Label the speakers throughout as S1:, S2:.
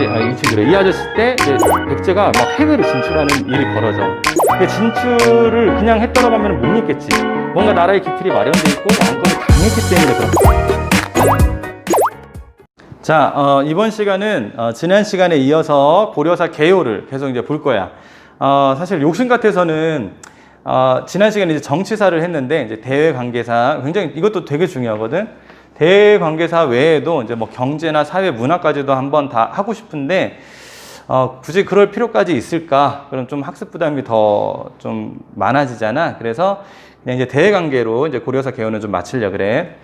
S1: 때, 이 친구래. 이 아저씨 때 이제 백제가 막 해외로 진출하는 일이 벌어져. 근데 진출을 그냥 했다고 하면 못 믿겠지. 뭔가 나라의 기틀이 마련돼 있고 왕권이 강했기 때문에 그렇다. 자, 이번 시간은 지난 시간에 이어서 고려사 개요를 계속 이제 볼 거야. 사실 욕심 같아서는 지난 시간에 이제 정치사를 했는데 이제 대외 관계사 굉장히 이것도 되게 중요하거든. 대외 관계사 외에도 이제 뭐 경제나 사회 문화까지도 한번 다 하고 싶은데 굳이 그럴 필요까지 있을까? 그럼 좀 학습 부담이 더 좀 많아지잖아. 그래서 그냥 이제 대외 관계로 이제 고려사 개요는 좀 마치려 그래.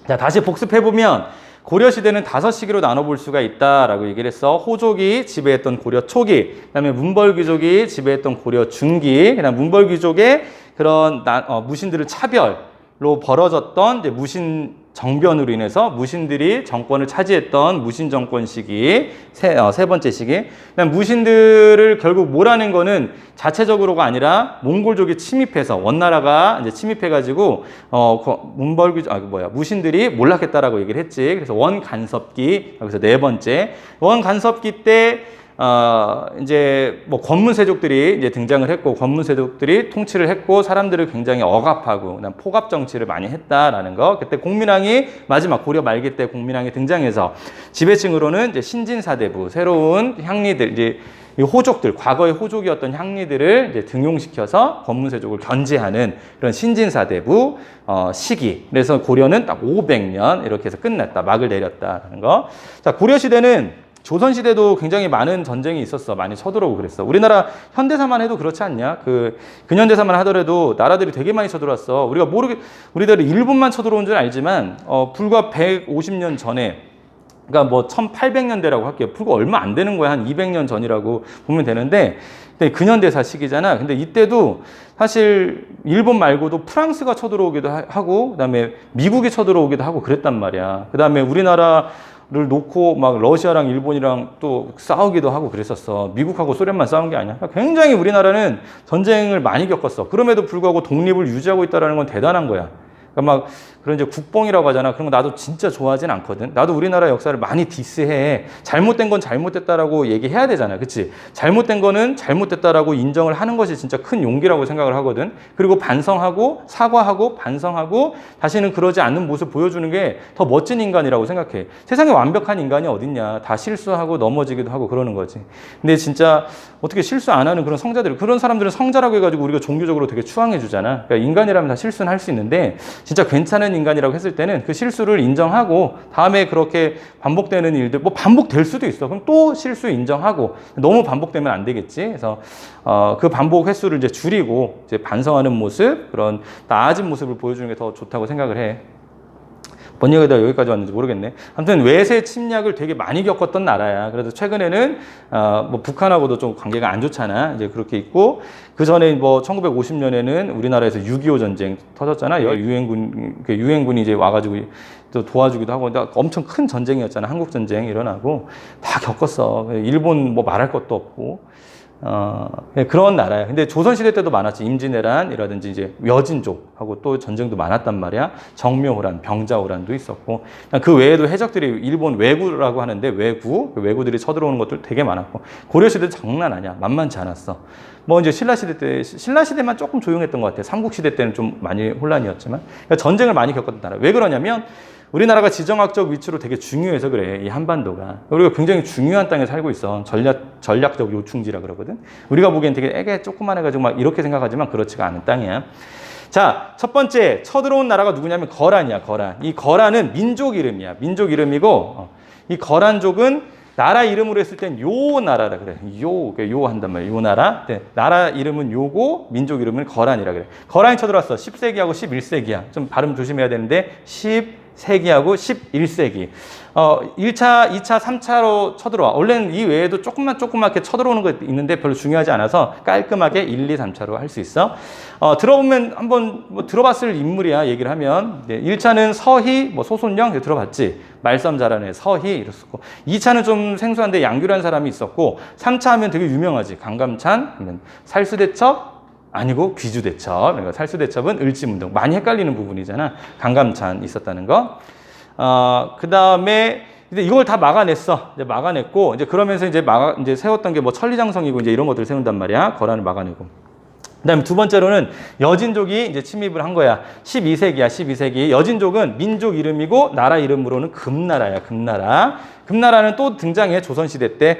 S1: 자, 다시 복습해 보면 고려시대는 5시기로 나눠볼 수가 있다라고 얘기를 했어. 호족이 지배했던 고려 초기, 그 다음에 문벌귀족이 지배했던 고려 중기, 그 다음 문벌귀족의 그런 무신들을 차별로 벌어졌던 이제 무신 정변으로 인해서 무신들이 정권을 차지했던 무신 정권 시기, 세 번째 시기. 그다음 무신들을 결국 몰아낸 거는 자체적으로가 아니라 몽골족이 침입해서 원나라가 이제 침입해가지고 무신들이 몰락했다라고 얘기를 했지. 그래서 원간섭기, 여기서 네 번째 원간섭기 때. 이제 뭐 권문세족들이 이제 등장을 했고 권문세족들이 통치를 했고 사람들을 굉장히 억압하고 그다음 포갑 정치를 많이 했다라는 거. 그때 공민왕이 마지막 고려 말기 때 공민왕이 등장해서 지배층으로는 이제 신진사대부 새로운 향리들 이제 이 호족들 과거의 호족이었던 향리들을 이제 등용시켜서 권문세족을 견제하는 그런 신진사대부 시기. 그래서 고려는 딱 500년 이렇게 해서 끝났다. 막을 내렸다라는 거. 자, 고려 시대는 조선시대도 굉장히 많은 전쟁이 있었어. 많이 쳐들어오고 그랬어. 우리나라 현대사만 해도 그렇지 않냐? 근현대사만 하더라도 나라들이 되게 많이 쳐들어왔어. 우리들이 일본만 쳐들어온 줄 알지만, 불과 150년 전에, 그러니까 뭐 1800년대라고 할게요. 불과 얼마 안 되는 거야. 한 200년 전이라고 보면 되는데, 근현대사 시기잖아. 근데 이때도 사실 일본 말고도 프랑스가 쳐들어오기도 하고, 그 다음에 미국이 쳐들어오기도 하고 그랬단 말이야. 그 다음에 우리나라를 놓고 막 러시아랑 일본이랑 또 싸우기도 하고 그랬었어. 미국하고 소련만 싸운 게 아니야. 굉장히 우리나라는 전쟁을 많이 겪었어. 그럼에도 불구하고 독립을 유지하고 있다는 건 대단한 거야. 그러니까 막 그런 이제 국뽕이라고 하잖아. 그런 거 나도 진짜 좋아하진 않거든. 나도 우리나라 역사를 많이 디스해. 잘못된 건 잘못됐다라고 얘기해야 되잖아. 그치? 잘못된 거는 잘못됐다라고 인정을 하는 것이 진짜 큰 용기라고 생각을 하거든. 그리고 반성하고 사과하고 반성하고 다시는 그러지 않는 모습 보여주는 게 더 멋진 인간이라고 생각해. 세상에 완벽한 인간이 어딨냐. 다 실수하고 넘어지기도 하고 그러는 거지. 근데 진짜 어떻게 실수 안 하는 그런 성자들, 그런 사람들은 성자라고 해가지고 우리가 종교적으로 되게 추앙해 주잖아. 그러니까 인간이라면 다 실수는 할 수 있는데 진짜 괜찮은 인간이라고 했을 때는 그 실수를 인정하고 다음에 그렇게 반복되는 일들, 뭐 반복될 수도 있어. 그럼 또 실수 인정하고 너무 반복되면 안 되겠지. 그래서 그 반복 횟수를 이제 줄이고 이제 반성하는 모습, 그런 나아진 모습을 보여주는 게 더 좋다고 생각을 해. 뭔 얘기가 여기까지 왔는지 모르겠네. 아무튼 외세 침략을 되게 많이 겪었던 나라야. 그래서 최근에는 뭐 북한하고도 좀 관계가 안 좋잖아. 이제 그렇게 있고 그 전에 뭐 1950년에는 우리나라에서 6.25 전쟁 터졌잖아. 유엔군이 이제 와가지고 또 도와주기도 하고 엄청 큰 전쟁이었잖아. 한국 전쟁 일어나고 다 겪었어. 일본 뭐 말할 것도 없고. 그런 나라야. 근데 조선시대 때도 많았지. 임진왜란이라든지 이제 여진족하고 또 전쟁도 많았단 말이야. 정묘호란, 병자호란도 있었고. 그 외에도 해적들이 일본 왜구라고 하는데 왜구들이 쳐들어오는 것들 되게 많았고. 고려시대 장난 아니야. 만만치 않았어. 뭐 이제 신라시대만 조금 조용했던 것 같아. 삼국시대 때는 좀 많이 혼란이었지만. 그러니까 전쟁을 많이 겪었던 나라. 왜 그러냐면 우리나라가 지정학적 위치로 되게 중요해서 그래. 이 한반도가. 우리가 굉장히 중요한 땅에 살고 있어. 전략적 요충지라 그러거든. 우리가 보기엔 되게 애게 조그만해가지고 막 이렇게 생각하지만 그렇지가 않은 땅이야. 자, 첫 번째 쳐들어온 나라가 누구냐면 거란이야. 거란. 이 거란은 민족 이름이야. 민족 이름이고 이 거란족은 나라 이름으로 했을 땐 요 나라라 그래. 요 한단 말이야. 요 나라. 네, 나라 이름은 요고 민족 이름은 거란이라 그래. 거란이 쳐들어왔어. 10세기하고 11세기야. 좀 발음 조심해야 되는데 10세기하고 11세기. 1차, 2차, 3차로 쳐들어와. 원래는 이 외에도 조그맣게 쳐들어오는 거 있는데 별로 중요하지 않아서 깔끔하게 1, 2, 3차로 할 수 있어. 들어보면 한번 뭐 들어봤을 인물이야, 얘기를 하면. 1차는 서희, 뭐 소손영, 들어봤지? 말싸움 잘하는 애, 서희, 이랬었고. 2차는 좀 생소한데 양규라는 사람이 있었고, 3차 하면 되게 유명하지. 강감찬, 하면 살수대첩, 아니고 귀주대첩. 그러니까 살수대첩은 을지문동. 많이 헷갈리는 부분이잖아. 강감찬 있었다는 거. 그 다음에 근데 이걸 다 막아냈어. 이제 막아냈고, 이제 그러면서 이제 세웠던 게 뭐 천리장성이고 이제 이런 것들을 세운단 말이야. 거란을 막아내고. 그 다음에 두 번째로는 여진족이 이제 침입을 한 거야. 12세기야, 12세기. 여진족은 민족 이름이고, 나라 이름으로는 금나라야, 금나라. 금나라는 또 등장해, 조선시대 때.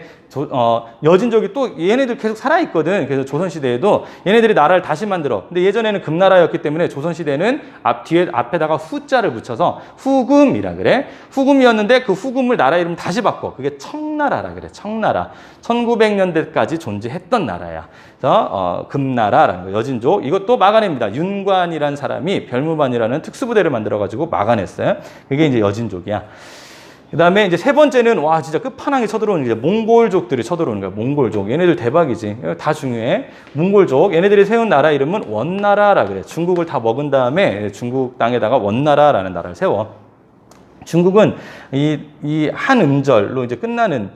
S1: 여진족이 또 얘네들 계속 살아있거든. 그래서 조선시대에도 얘네들이 나라를 다시 만들어. 근데 예전에는 금나라였기 때문에 조선시대는 앞에다가 후자를 붙여서 후금이라 그래. 후금이었는데 그 후금을 나라 이름 다시 바꿔. 그게 청나라라 그래. 청나라. 1900년대까지 존재했던 나라야. 그래서 금나라라는 거, 여진족. 이것도 막아냅니다. 윤관이라는 사람이 별무반이라는 특수부대를 만들어가지고 막아냈어요. 그게 이제 여진족이야. 그 다음에 이제 세 번째는, 와, 진짜 끝판왕에 쳐들어오는 게 몽골족들이 쳐들어오는 거야. 몽골족. 얘네들 대박이지. 다 중요해. 몽골족. 얘네들이 세운 나라 이름은 원나라라 그래. 중국을 다 먹은 다음에 중국 땅에다가 원나라라는 나라를 세워. 중국은 이 한음절로 이제 끝나는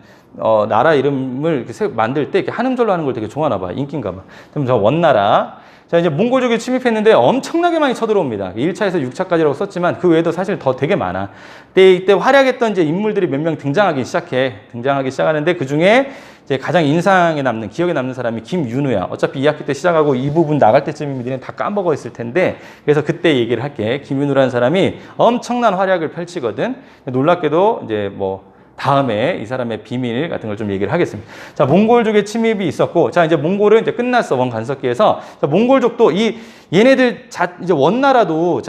S1: 나라 이름을 이렇게 만들 때 이렇게 한음절로 하는 걸 되게 좋아하나 봐. 인기인가 봐. 그럼 저 원나라. 자, 이제 몽골족이 침입했는데 엄청나게 많이 쳐들어옵니다. 1차에서 6차까지라고 썼지만 그 외에도 사실 더 되게 많아. 이때 활약했던 이제 인물들이 몇 명 등장하기 시작하는데 그 중에 이제 가장 인상에 남는, 기억에 남는 사람이 김윤우야. 어차피 2학기 때 시작하고 이 부분 나갈 때쯤이면 니네 다 까먹어 있을 텐데, 그래서 그때 얘기를 할게. 김윤우라는 사람이 엄청난 활약을 펼치거든. 놀랍게도 이제 뭐 다음에 이 사람의 비밀 같은 걸 좀 얘기를 하겠습니다. 자, 몽골족의 침입이 있었고, 자, 이제 몽골은 이제 끝났어. 원간섭기에서. 자, 몽골족도 얘네들 이제 원나라도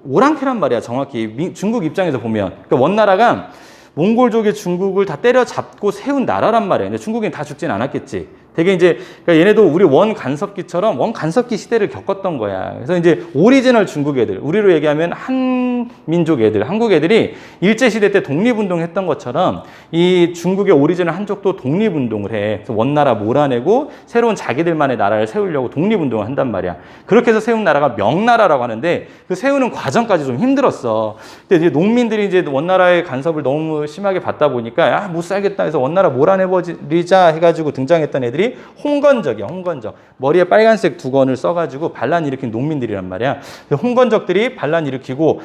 S1: 오랑캐란 말이야. 정확히 중국 입장에서 보면. 그러니까 원나라가 몽골족의 중국을 다 때려잡고 세운 나라란 말이야. 근데 중국인 다 죽진 않았겠지. 되게 이제, 그러니까 얘네도 우리 원간섭기처럼 원간섭기 시대를 겪었던 거야. 그래서 이제 오리지널 중국 애들, 우리로 얘기하면 한민족 애들, 한국 애들이 일제시대 때 독립운동 했던 것처럼 이 중국의 오리지널 한족도 독립운동을 해. 그래서 원나라 몰아내고 새로운 자기들만의 나라를 세우려고 독립운동을 한단 말이야. 그렇게 해서 세운 나라가 명나라라고 하는데 그 세우는 과정까지 좀 힘들었어. 근데 이제 농민들이 이제 원나라의 간섭을 너무 심하게 받다 보니까 못 살겠다 해서 원나라 몰아내버리자 해가지고 등장했던 애들이 홍건적이야, 홍건적. 머리에 빨간색 두건을 써가지고 반란 일으킨 농민들이란 말이야. 홍건적들이 반란 일으키고,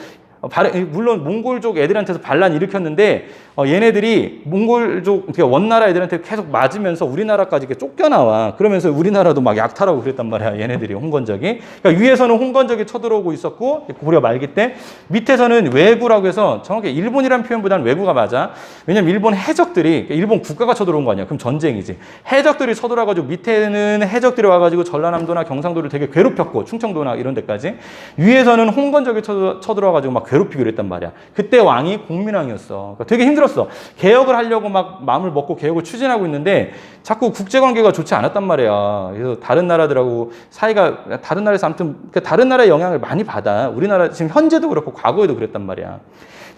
S1: 물론 몽골족 애들한테서 반란 일으켰는데, 얘네들이 몽골족, 그러니까 원나라 애들한테 계속 맞으면서 우리나라까지 이렇게 쫓겨나와. 그러면서 우리나라도 막 약탈하고 그랬단 말이야, 얘네들이, 홍건적이. 그러니까 위에서는 홍건적이 쳐들어오고 있었고, 고려 말기 때, 밑에서는 왜구라고 해서 정확히 일본이라는 표현보다는 왜구가 맞아. 왜냐면 일본 해적들이, 그러니까 일본 국가가 쳐들어온 거 아니야. 그럼 전쟁이지. 해적들이 쳐들어와가지고 밑에는 해적들이 와가지고 전라남도나 경상도를 되게 괴롭혔고, 충청도나 이런 데까지. 위에서는 홍건적이 쳐들어와가지고 막 괴롭히고 그랬단 말이야. 그때 왕이 공민왕이었어. 그러니까 되게 힘들었어. 개혁을 하려고 막 마음을 먹고 개혁을 추진하고 있는데 자꾸 국제관계가 좋지 않았단 말이야. 그래서 다른 나라들하고 사이가, 다른 나라에서 아무튼 다른 나라의 영향을 많이 받아. 우리나라 지금 현재도 그렇고 과거에도 그랬단 말이야.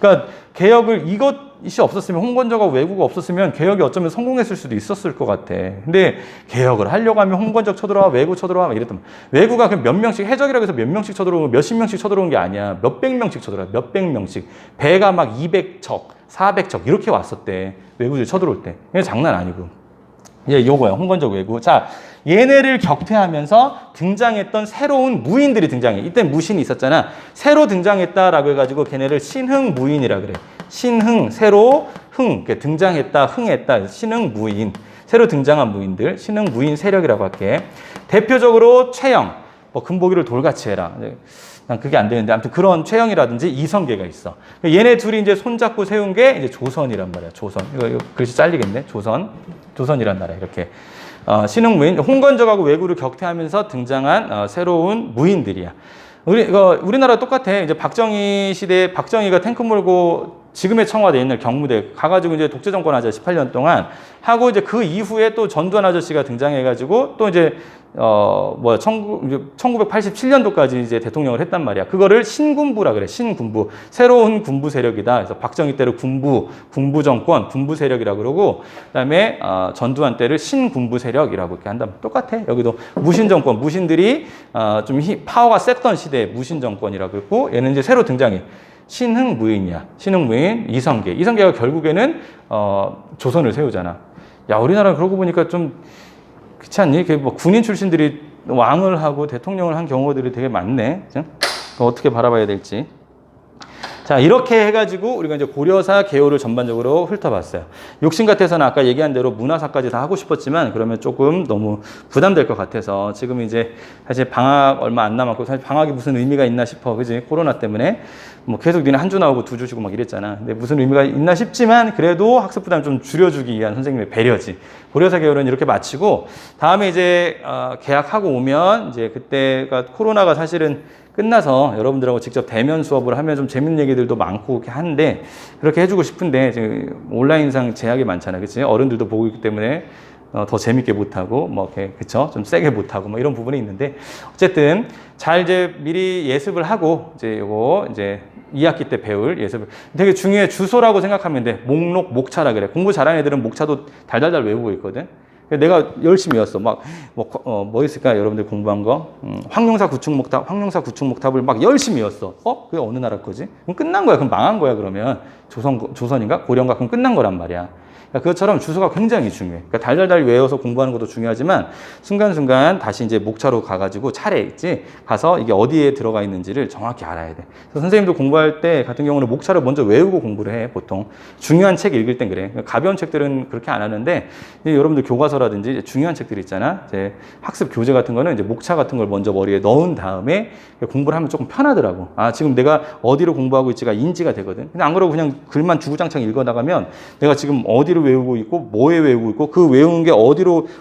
S1: 그러니까 개혁을, 이것이 없었으면, 홍건적하고 왜구가 없었으면 개혁이 어쩌면 성공했을 수도 있었을 것 같아. 근데 개혁을 하려고 하면 홍건적 쳐들어와, 왜구 쳐들어와 막 이랬단 말이야. 왜구가 그냥 몇 명씩, 해적이라고 해서 몇 명씩 쳐들어오고 몇십 명씩 쳐들어온 게 아니야. 몇백 명씩 쳐들어와, 몇백 명씩. 배가 막 200척, 400척 이렇게 왔었대. 왜구들이 쳐들어올 때. 이게 장난 아니고. 예, 요거야. 홍건적 왜구. 자, 얘네를 격퇴하면서 등장했던 새로운 무인들이 등장해. 이때 무신이 있었잖아. 새로 등장했다라고 해가지고 걔네를 신흥무인이라 그래. 신흥, 새로, 등장했다, 흥했다. 신흥무인. 새로 등장한 무인들. 신흥무인 세력이라고 할게. 대표적으로 최영. 뭐 금보기를 돌같이 해라. 난 그게 안 되는데 아무튼 그런 최영이라든지 이성계가 있어. 얘네 둘이 이제 손잡고 세운 게 이제 조선이란 말이야. 조선. 이거 글씨 잘리겠네. 조선이란 나라 이렇게. 신흥무인, 홍건적하고 왜구를 격퇴하면서 등장한 새로운 무인들이야. 우리나라 똑같아. 이제 박정희 시대에 박정희가 탱크 몰고 지금의 청와대 옛날 경무대 가가지고 이제 독재 정권 하자 18년 동안 하고 이제 그 이후에 또 전두환 아저씨가 등장해가지고 또 이제 1987년도까지 이제 대통령을 했단 말이야. 그거를 신군부라 그래. 신군부. 새로운 군부 세력이다. 그래서 박정희 때를 군부 정권, 군부 세력이라고 그러고, 그다음에 전두환 때를 신군부 세력이라고 이렇게 한다면 똑같아. 여기도 무신 정권, 무신들이 좀 파워가 셌던 시대의 무신 정권이라고 그랬고, 얘는 이제 새로 등장해. 신흥무인이야. 신흥무인, 이성계가 결국에는 조선을 세우잖아. 야, 우리나라 그러고 보니까 좀 그렇지 않니? 뭐 군인 출신들이 왕을 하고 대통령을 한 경우들이 되게 많네. 그죠? 어떻게 바라봐야 될지. 자, 이렇게 해가지고 우리가 이제 고려사 개요를 전반적으로 훑어봤어요. 욕심 같아서는 아까 얘기한 대로 문화사까지 다 하고 싶었지만 그러면 조금 너무 부담될 것 같아서 지금 이제 사실 방학 얼마 안 남았고 사실 방학이 무슨 의미가 있나 싶어. 그지? 코로나 때문에 뭐 계속 니네 한 주 나오고 두 주 쉬고 막 이랬잖아. 근데 무슨 의미가 있나 싶지만 그래도 학습 부담 좀 줄여주기 위한 선생님의 배려지. 고려사 개요는 이렇게 마치고 다음에 이제 개학하고 오면 이제 그때가 코로나가 사실은 끝나서 여러분들하고 직접 대면 수업을 하면 좀 재밌는 얘기들도 많고 이렇게 하는데 그렇게 해주고 싶은데 지금 온라인상 제약이 많잖아요. 그치? 어른들도 보고 있기 때문에 더 재밌게 못하고 뭐 이렇게 그쵸? 좀 세게 못하고 뭐 이런 부분이 있는데 어쨌든 잘 이제 미리 예습을 하고 이제 요거 이제 2학기 때 배울 예습을 되게 중요해. 주소라고 생각하면 돼. 목록, 목차라 그래. 공부 잘하는 애들은 목차도 달달달 외우고 있거든. 내가 열심히 외웠어. 뭐 있을까? 여러분들 공부한 거. 황룡사 구축목탑, 황룡사 구축목탑을 막 열심히 외웠어. 그게 어느 나라 거지? 그럼 끝난 거야. 그럼 망한 거야, 그러면. 조선인가? 고려인가? 그럼 끝난 거란 말이야. 그것처럼 주소가 굉장히 중요해. 그러니까 달달달 외워서 공부하는 것도 중요하지만 순간순간 다시 이제 목차로 가가지고 차례 있지 가서 이게 어디에 들어가 있는지를 정확히 알아야 돼. 그래서 선생님도 공부할 때 같은 경우는 목차를 먼저 외우고 공부를 해. 보통 중요한 책 읽을 땐 그래. 가벼운 책들은 그렇게 안 하는데 이제 여러분들 교과서라든지 중요한 책들 있잖아. 이제 학습 교재 같은 거는 이제 목차 같은 걸 먼저 머리에 넣은 다음에 공부를 하면 조금 편하더라고. 지금 내가 어디로 공부하고 있지가 인지가 되거든. 근데 안 그러고 그냥 글만 주구장창 읽어 나가면 내가 지금 어디로 외우고 있고 뭐에 외우고 있고 그 외우는 게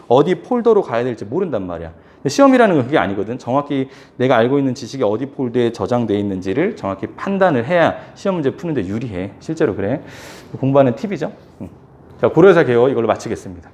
S1: 어디 폴더로 가야 될지 모른단 말이야. 시험이라는 건 그게 아니거든. 정확히 내가 알고 있는 지식이 어디 폴더에 저장돼 있는지를 정확히 판단을 해야 시험 문제 푸는데 유리해. 실제로 그래. 공부하는 팁이죠. 자, 고려사 개요 이걸로 마치겠습니다.